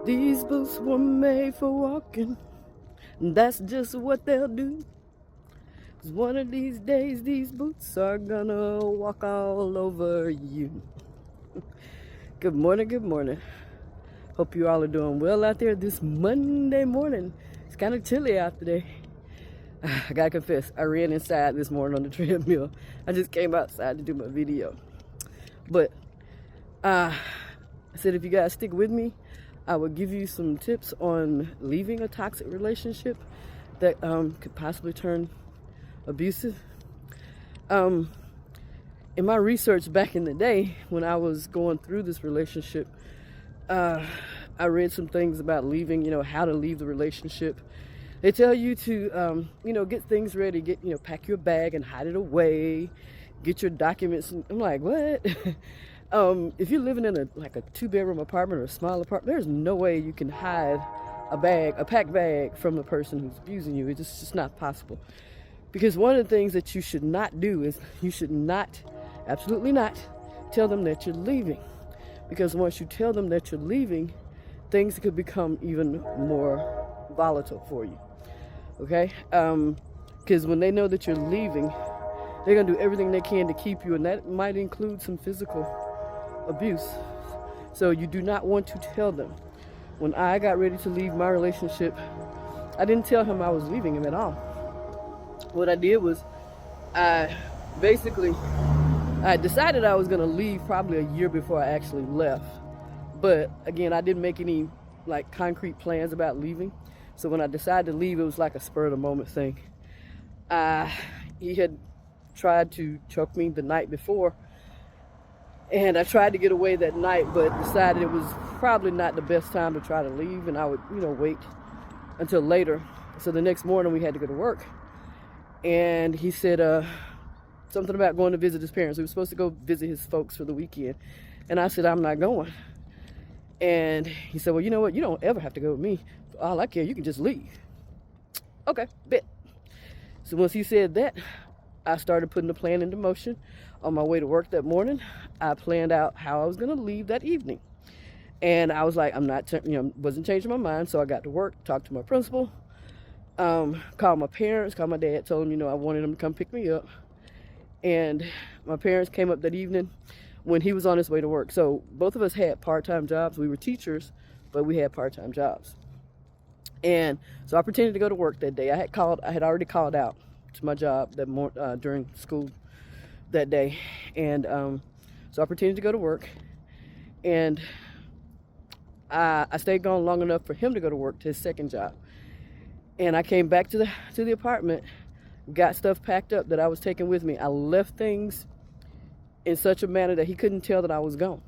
These boots were made for walking, and that's just what they'll do. 'Cause one of these days, these boots are gonna walk all over you. Good morning, good morning. Hope you all are doing well out there this Monday morning. It's kind of chilly out today. I gotta confess, I ran inside this morning on the treadmill. I just came outside to do my video. But I said if you guys stick with me, I will give you some tips on leaving a toxic relationship that could possibly turn abusive. In my research back in the day, when I was going through this relationship, I read some things about leaving, how to leave the relationship. They tell you to, get things ready, pack your bag and hide it away, get your documents. I'm like, what? If you're living in a 2-bedroom apartment or a small apartment, there's no way you can hide a packed bag from the person who's abusing you. It's just not possible. Because one of the things that you should not do is you should not, absolutely not, tell them that you're leaving. Because once you tell them that you're leaving, things could become even more volatile for you. Okay? Because when they know that you're leaving, they're going to do everything they can to keep you, and that might include some physical abuse. So you do not want to tell them. When I got ready to leave my relationship, I didn't tell him I was leaving him at all. What I did was I decided I was going to leave probably a year before I actually left. But again, I didn't make any concrete plans about leaving. So when I decided to leave, it was like a spur of the moment thing. He had tried to choke me the night before, and I tried to get away that night, but decided it was probably not the best time to try to leave, and I would, wait until later. So the next morning we had to go to work, and he said something about going to visit his parents. He was supposed to go visit his folks for the weekend, and I said, I'm not going. And he said, well, you know what? You don't ever have to go with me. For all I care, you can just leave. Okay, bet. So once he said that, I started putting the plan into motion. On my way to work that morning, I planned out how I was going to leave that evening. And I was like, wasn't changing my mind. So I got to work, talked to my principal, called my parents, called my dad, told him, I wanted him to come pick me up. And my parents came up that evening when he was on his way to work. So both of us had part-time jobs. We were teachers, but we had part-time jobs. And so I pretended to go to work that day. I had already called out to my job during school that day. And so I pretended to go to work. And I stayed gone long enough for him to go to work to his second job. And I came back to the apartment, got stuff packed up that I was taking with me. I left things in such a manner that he couldn't tell that I was gone.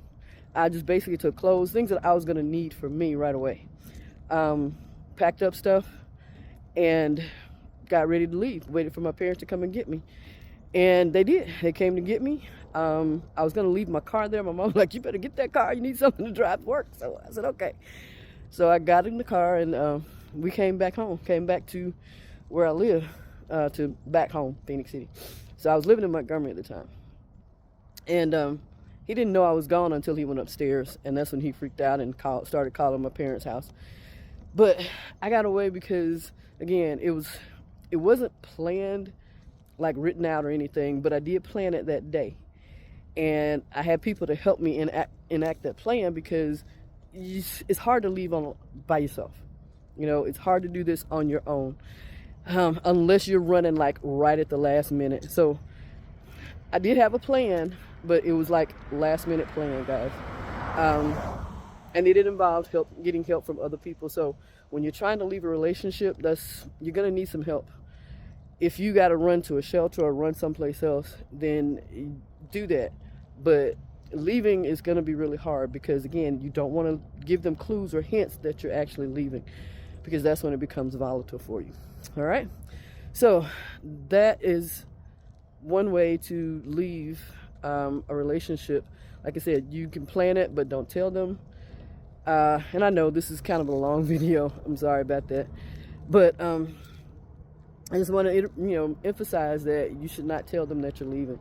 I just basically took clothes, things that I was going to need for me right away. Packed up stuff and got ready to leave. Waited for my parents to come and get me. And they did. They came to get me. I was going to leave my car there. My mom was like, you better get that car. You need something to drive to work. So I said, okay. So I got in the car and we came back home. Came back to where I live, to back home, Phoenix City. So I was living in Montgomery at the time. And he didn't know I was gone until he went upstairs. And that's when he freaked out and started calling my parents' house. But I got away because, again, it wasn't planned, written out or anything, but I did plan it that day. And I had people to help me enact that plan because it's hard to leave by yourself. It's hard to do this on your own, unless you're running right at the last minute. So I did have a plan, but it was last minute plan, guys. And it involved getting help from other people. So when you're trying to leave a relationship, you're gonna need some help. If you gotta run to a shelter or run someplace else, then do that. But leaving is gonna be really hard because, again, you don't want to give them clues or hints that you're actually leaving, because that's when it becomes volatile for you. All right. So that is one way to leave a relationship. Like I said, you can plan it, but don't tell them. And I know this is kind of a long video. I'm sorry about that. But I just want to, emphasize that you should not tell them that you're leaving,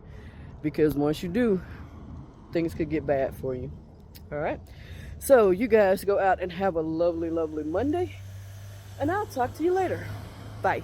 because once you do, things could get bad for you. All right. So you guys go out and have a lovely, lovely Monday, and I'll talk to you later. Bye.